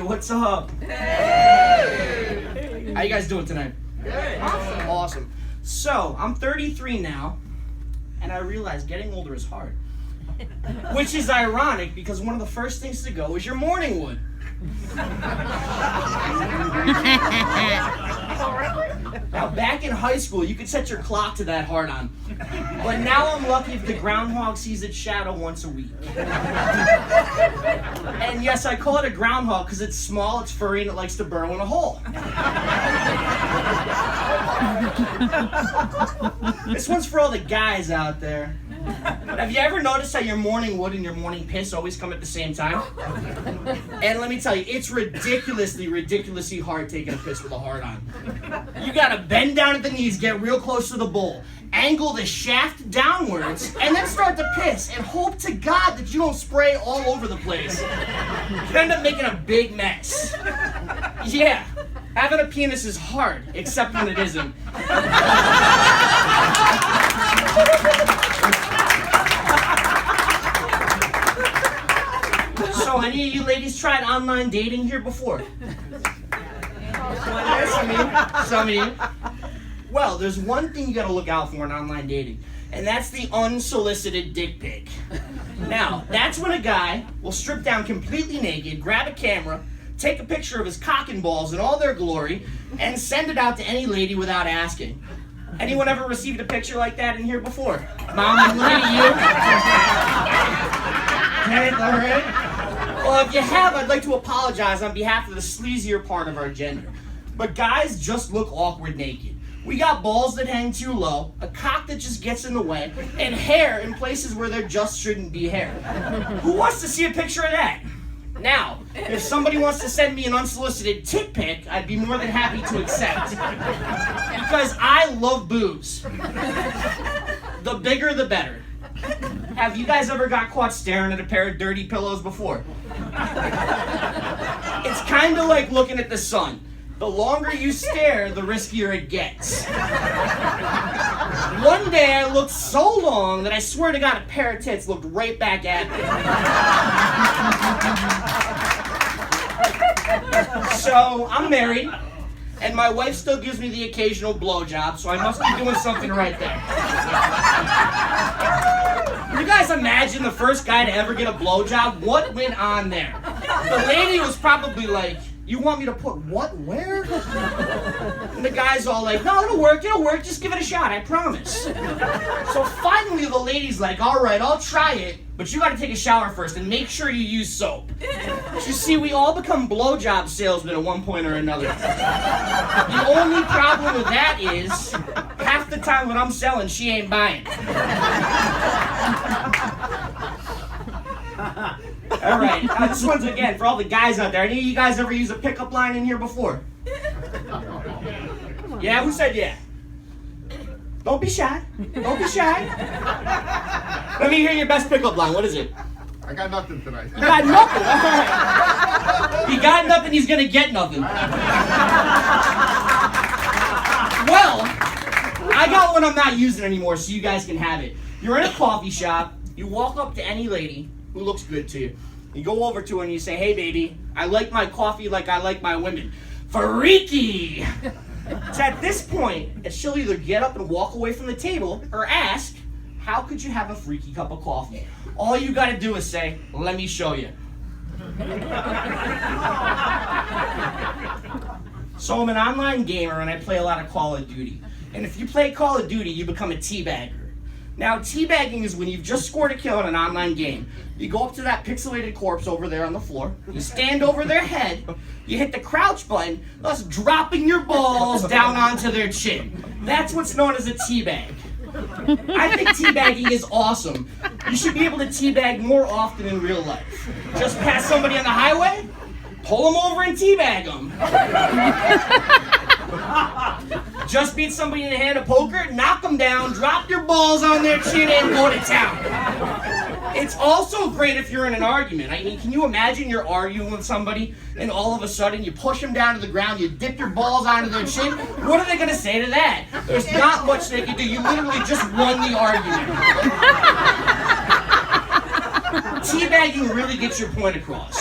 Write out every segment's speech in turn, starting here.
what's up? Hey! How you guys doing tonight? Good. Awesome. So, I'm 33 now, and I realize getting older is hard. Which is ironic, because one of the first things to go is your morning wood. Now, back in high school, you could set your clock to that hard on. But now I'm lucky if the groundhog sees its shadow once a week. And yes, I call it a groundhog because it's small, it's furry, and it likes to burrow in a hole. This one's for all the guys out there. Have you ever noticed how your morning wood and your morning piss always come at the same time? And let me tell you, it's ridiculously hard taking a piss with a hard on. You gotta bend down at the knees, get real close to the bowl, angle the shaft downwards, and then start to piss, and hope to God that you don't spray all over the place. You end up making a big mess. Yeah, having a penis is hard, except when it isn't. So, any of you ladies tried online dating here before? Some of you. Well, there's one thing you gotta look out for in online dating, and that's the unsolicited dick pic. Now, that's when a guy will strip down completely naked, grab a camera, take a picture of his cock and balls in all their glory, and send it out to any lady without asking. Anyone ever received a picture like that in here before? Mom, I'm looking at you. Okay, all right. Well, if you have, I'd like to apologize on behalf of the sleazier part of our gender. But guys just look awkward naked. We got balls that hang too low, a cock that just gets in the way, and hair in places where there just shouldn't be hair. Who wants to see a picture of that? Now, if somebody wants to send me an unsolicited tit pic, I'd be more than happy to accept. Because I love boobs. The bigger, the better. Have you guys ever got caught staring at a pair of dirty pillows before? It's kind of like looking at the sun. The longer you stare, the riskier it gets. One day I looked so long that I swear to God a pair of tits looked right back at me. So, I'm married, and my wife still gives me the occasional blowjob, so I must be doing something right there. Can you guys imagine the first guy to ever get a blowjob? What went on there? The lady was probably like, "You want me to put what where?" And the guy's all like, "No, it'll work, just give it a shot, I promise." So finally the lady's like, "All right, I'll try it, but you gotta take a shower first and make sure you use soap." You see, we all become blowjob salesmen at one point or another. The only problem with that is, half the time when I'm selling, she ain't buying. All right, this one's again for all the guys out there. Any of you guys ever use a pickup line in here before? Yeah, who said yeah? Don't be shy. Don't be shy. Let me hear your best pickup line. What is it? I got nothing tonight. You got nothing. All right. He got nothing. He's gonna get nothing. Well, I got one I'm not using anymore, so you guys can have it. You're in a coffee shop. You walk up to any lady who looks good to you. You go over to her and you say, "Hey, baby, I like my coffee like I like my women. Freaky!" It's at this point that she'll either get up and walk away from the table or ask, "How could you have a freaky cup of coffee?" All you gotta do is say, "Let me show you." So I'm an online gamer and I play a lot of Call of Duty. And if you play Call of Duty, you become a teabagger. Now, teabagging is when you've just scored a kill in an online game. You go up to that pixelated corpse over there on the floor, you stand over their head, you hit the crouch button, thus dropping your balls down onto their chin. That's what's known as a teabag. I think teabagging is awesome. You should be able to teabag more often in real life. Just pass somebody on the highway, pull them over and teabag them. Just beat somebody in the hand of poker, knock them down, drop your balls on their chin, and go to town. It's also great if you're in an argument. I mean, can you imagine you're arguing with somebody, and all of a sudden you push them down to the ground, you dip your balls onto their chin? What are they going to say to that? There's not much they can do. You literally just won the argument. Teabagging really gets your point across.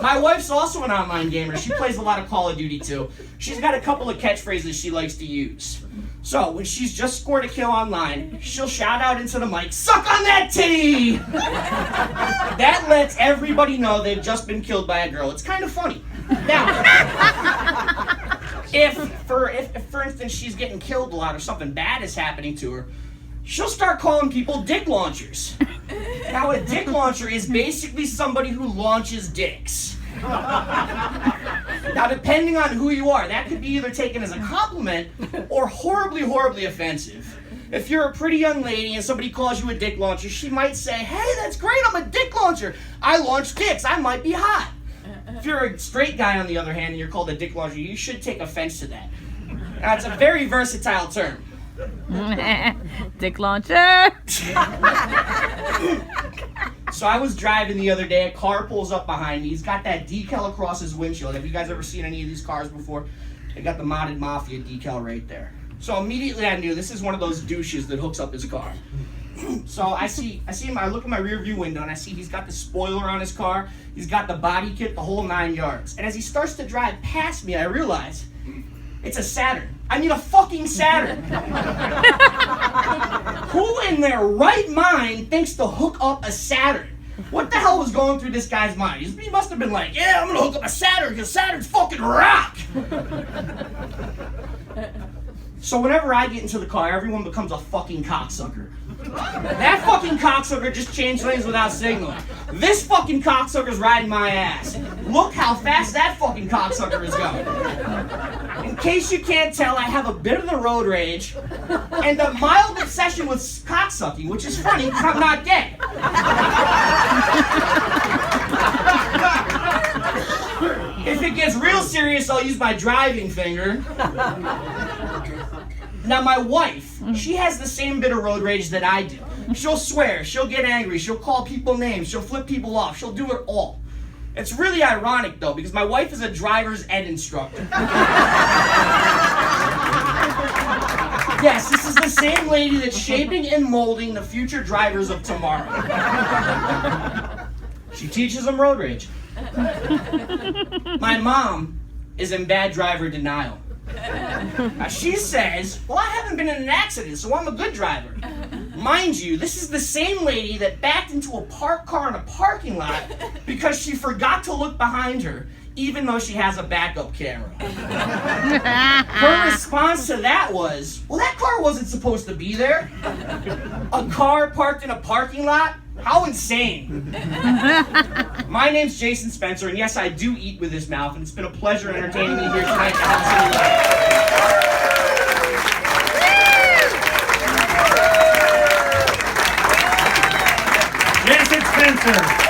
My wife's also an online gamer. She plays a lot of Call of Duty too. She's got a couple of catchphrases she likes to use. So when she's just scored a kill online, she'll shout out into the mic, "Suck on that titty!" That lets everybody know they've just been killed by a girl. It's kind of funny. Now, if for instance she's getting killed a lot or something bad is happening to her, she'll start calling people dick launchers. Now, a dick launcher is basically somebody who launches dicks. Now, depending on who you are, that could be either taken as a compliment or horribly, horribly offensive. If you're a pretty young lady and somebody calls you a dick launcher, she might say, "Hey, that's great, I'm a dick launcher. I launch dicks, I might be hot." If you're a straight guy, on the other hand, and you're called a dick launcher, you should take offense to that. Now, it's a very versatile term. Dick launcher. So I was driving the other day, a car pulls up behind me. He's got that decal across his windshield. Have you guys ever seen any of these cars before? They got the Modded Mafia decal right there. So immediately I knew this is one of those douches that hooks up his car. So I see him, I look in my rear view window and I see he's got the spoiler on his car, he's got the body kit, the whole 9 yards. And as he starts to drive past me, I realize it's a Saturn. I mean a fucking Saturn. Who in their right mind thinks to hook up a Saturn? What the hell was going through this guy's mind? He must have been like, "Yeah, I'm gonna hook up a Saturn because Saturns fucking rock." So whenever I get into the car, everyone becomes a fucking cocksucker. That fucking cocksucker just changed lanes without signaling. This fucking cocksucker's riding my ass. Look how fast that fucking cocksucker is going. In case you can't tell, I have a bit of the road rage and a mild obsession with cocksucking, which is funny because I'm not gay. If it gets real serious, I'll use my driving finger. Now, my wife, she has the same bit of road rage that I do. She'll swear, she'll get angry, she'll call people names, she'll flip people off, she'll do it all. It's really ironic, though, because my wife is a driver's ed instructor. Yes, this is the same lady that's shaping and molding the future drivers of tomorrow. She teaches them road rage. My mom is in bad driver denial. Now, she says, "Well, I haven't been in an accident, so I'm a good driver." Mind you, this is the same lady that backed into a parked car in a parking lot because she forgot to look behind her, even though she has a backup camera. Her response to that was, "Well, that car wasn't supposed to be there. A car parked in a parking lot? How insane." My name's Jason Spencer, and yes, I do eat with this mouth, and it's been a pleasure entertaining me here tonight. Jason Spencer.